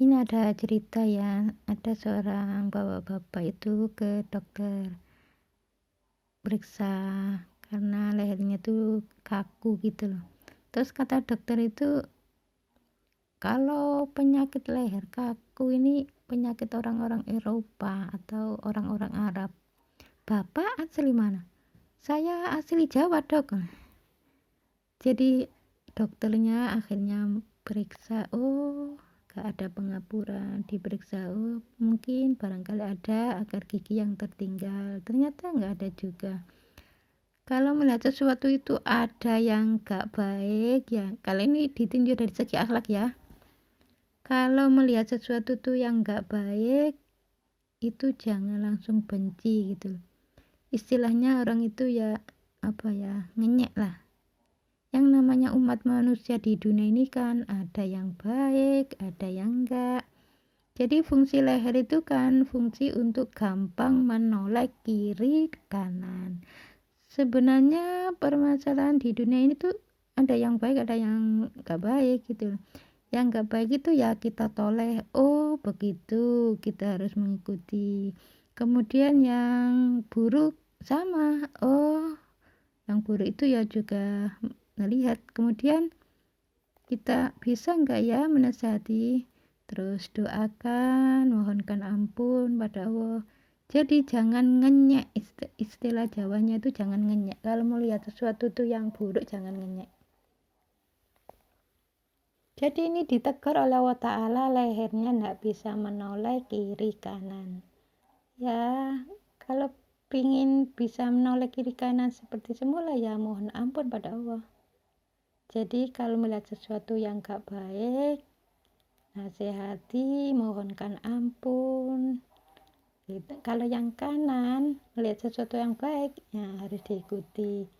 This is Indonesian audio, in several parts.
Ini ada cerita ya, ada seorang bapak-bapak itu ke dokter, periksa karena lehernya tuh kaku gitu loh. Terus kata dokter itu, kalau penyakit leher kaku ini penyakit orang-orang Eropa atau orang-orang Arab. Bapak asli mana? Saya asli Jawa, Dok. Jadi dokternya akhirnya periksa, oh gak ada pengapuran, diperiksa, oh mungkin barangkali ada akar gigi yang tertinggal, ternyata nggak ada juga. Kalau melihat sesuatu itu ada yang gak baik ya, kali ini ditinjau dari segi akhlak ya. Kalau melihat sesuatu tuh yang gak baik, itu jangan langsung benci gitu. Istilahnya orang itu ya apa ya, ngenyek lah. Yang namanya umat manusia di dunia ini kan ada yang baik, ada yang enggak. Jadi fungsi leher itu kan fungsi untuk gampang menoleh kiri kanan. Sebenarnya permasalahan di dunia ini tuh ada yang baik, ada yang enggak baik gitu. Yang enggak baik itu ya kita toleh, oh begitu, kita harus mengikuti. Kemudian yang buruk sama, oh yang buruk itu ya juga melihat. Kemudian kita bisa enggak ya menasihati, terus doakan, mohonkan ampun pada Allah. Jadi jangan ngenyek, istilah Jawanya itu jangan ngenyek. Kalau melihat sesuatu itu yang buruk jangan ngenyek. Jadi ini ditegur oleh Allah Ta'ala, lehernya enggak bisa menoleh kiri kanan. Ya, kalau pingin bisa menoleh kiri kanan seperti semula ya mohon ampun pada Allah. Jadi kalau melihat sesuatu yang gak baik, nasihati, mohonkan ampun. Gitu. Kalau yang kanan, melihat sesuatu yang baik, ya harus diikuti.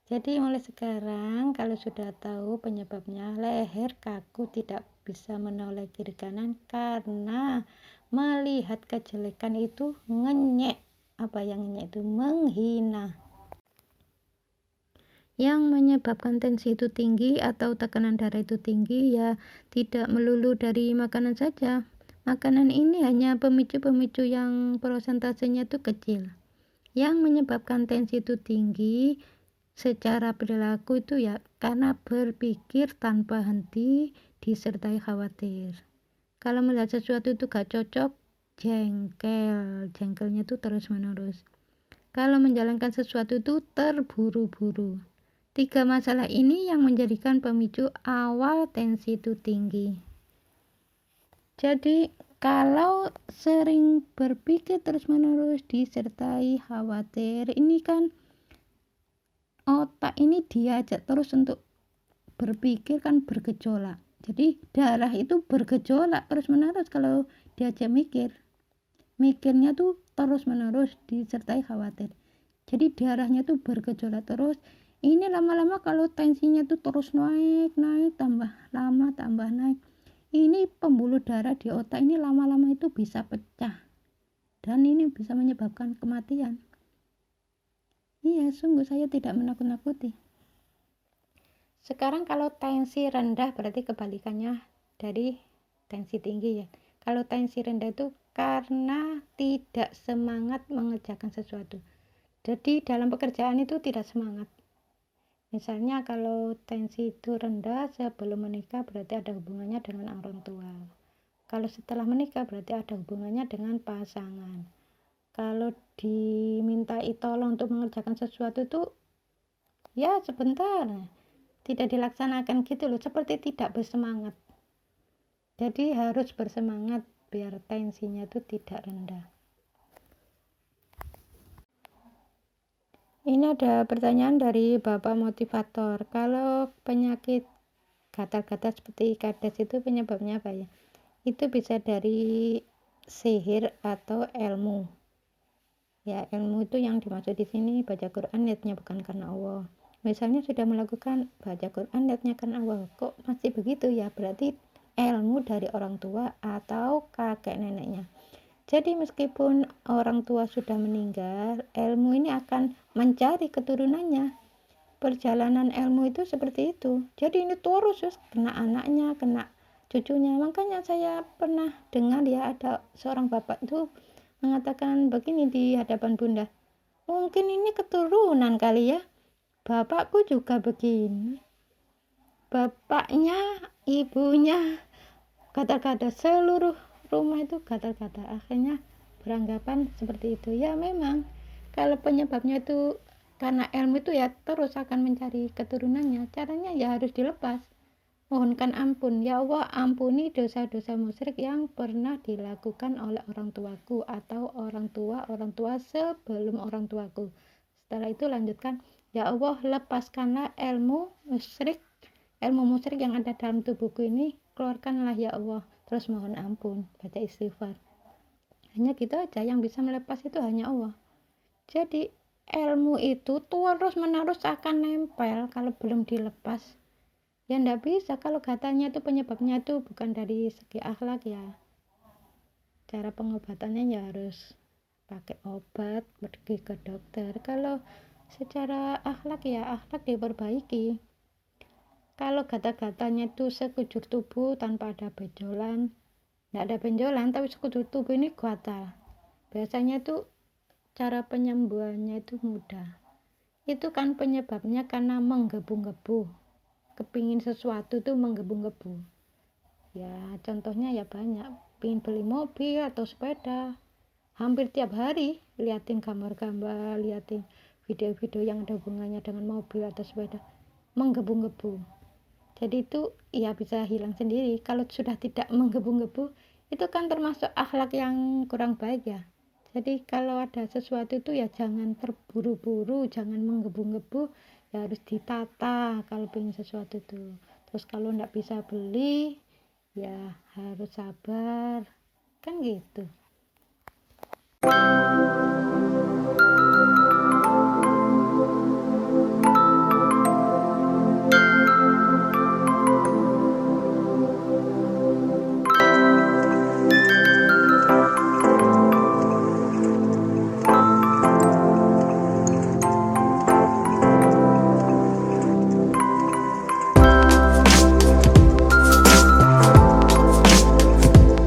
Jadi mulai sekarang kalau sudah tahu penyebabnya leher kaku tidak bisa menoleh kiri kanan karena melihat kejelekan itu ngenyek. Apa yang ngenyek itu menghina. Yang menyebabkan tensi itu tinggi atau tekanan darah itu tinggi ya tidak melulu dari makanan saja. Makanan ini hanya pemicu-pemicu yang persentasenya itu kecil. Yang menyebabkan tensi itu tinggi secara perilaku itu ya karena berpikir tanpa henti disertai khawatir. Kalau melihat sesuatu itu gak cocok, jengkelnya itu terus menerus. Kalau menjalankan sesuatu itu terburu-buru. 3 masalah ini yang menjadikan pemicu awal tensi itu tinggi. Jadi kalau sering berpikir terus-menerus disertai khawatir, ini kan otak ini diajak terus untuk berpikir kan bergejolak. Jadi darah itu bergejolak terus-menerus kalau diajak mikir. Mikirnya tuh terus-menerus disertai khawatir. Jadi darahnya tuh bergejolak terus. Ini lama-lama kalau tensinya tuh terus naik, tambah lama tambah naik. Ini pembuluh darah di otak ini lama-lama itu bisa pecah. Dan ini bisa menyebabkan kematian. Iya, sungguh saya tidak menakut-nakuti. Sekarang kalau tensi rendah berarti kebalikannya dari tensi tinggi ya. Kalau tensi rendah itu karena tidak semangat mengerjakan sesuatu. Jadi dalam pekerjaan itu tidak semangat. Misalnya kalau tensi itu rendah sebelum menikah berarti ada hubungannya dengan orang tua. Kalau setelah menikah berarti ada hubungannya dengan pasangan. Kalau dimintai tolong untuk mengerjakan sesuatu itu ya sebentar, tidak dilaksanakan gitu loh, seperti tidak bersemangat. Jadi harus bersemangat biar tensinya itu tidak rendah. Ini ada pertanyaan dari Bapak Motivator. Kalau penyakit gatal-gatal seperti kades itu penyebabnya apa ya? Itu bisa dari sihir atau ilmu. Ya, ilmu itu yang dimaksud di sini baca Quran niatnya bukan karena Allah. Misalnya sudah melakukan baca Quran niatnya karena Allah. Kok masih begitu ya? Berarti ilmu dari orang tua atau kakek neneknya. Jadi meskipun orang tua sudah meninggal, ilmu ini akan mencari keturunannya. Perjalanan ilmu itu seperti itu. Jadi ini terus kena anaknya, kena cucunya. Makanya saya pernah dengar ya, ada seorang bapak itu mengatakan begini di hadapan bunda, mungkin ini keturunan kali ya, bapakku juga begini, bapaknya, ibunya, kata-kata seluruh rumah itu kata-kata. Akhirnya beranggapan seperti itu. Ya memang kalau penyebabnya itu karena ilmu itu ya terus akan mencari keturunannya. Caranya ya harus dilepas, mohonkan ampun. Ya Allah, ampuni dosa-dosa musyrik yang pernah dilakukan oleh orang tuaku atau orang tua sebelum orang tuaku. Setelah itu lanjutkan, ya Allah, lepaskanlah ilmu musyrik yang ada dalam tubuhku ini, keluarkanlah ya Allah. Terus mohon ampun, baca istighfar. Hanya gitu aja, yang bisa melepas itu hanya Allah. Jadi ilmu itu terus menerus akan nempel kalau belum dilepas. Ya ndak bisa kalau katanya itu penyebabnya itu bukan dari segi akhlak ya. Cara pengobatannya ya harus pakai obat, pergi ke dokter. Kalau secara akhlak ya akhlak diperbaiki. Kalau kata-katanya itu sekujur tubuh tanpa ada benjolan, nggak ada benjolan tapi sekujur tubuh ini gatal. Biasanya itu cara penyembuhannya itu mudah. Itu kan penyebabnya karena menggebu-gebu. Kepingin sesuatu itu menggebu-gebu. Ya contohnya ya banyak. Pingin beli mobil atau sepeda. Hampir tiap hari liatin gambar-gambar, liatin video-video yang ada hubungannya dengan mobil atau sepeda. Menggebu-gebu. Jadi itu ya bisa hilang sendiri. Kalau sudah tidak menggebu-gebu, itu kan termasuk akhlak yang kurang baik ya. Jadi kalau ada sesuatu itu ya jangan terburu-buru, jangan menggebu-gebu, ya harus ditata kalau pengen sesuatu itu. Terus kalau nggak bisa beli, ya harus sabar, kan gitu.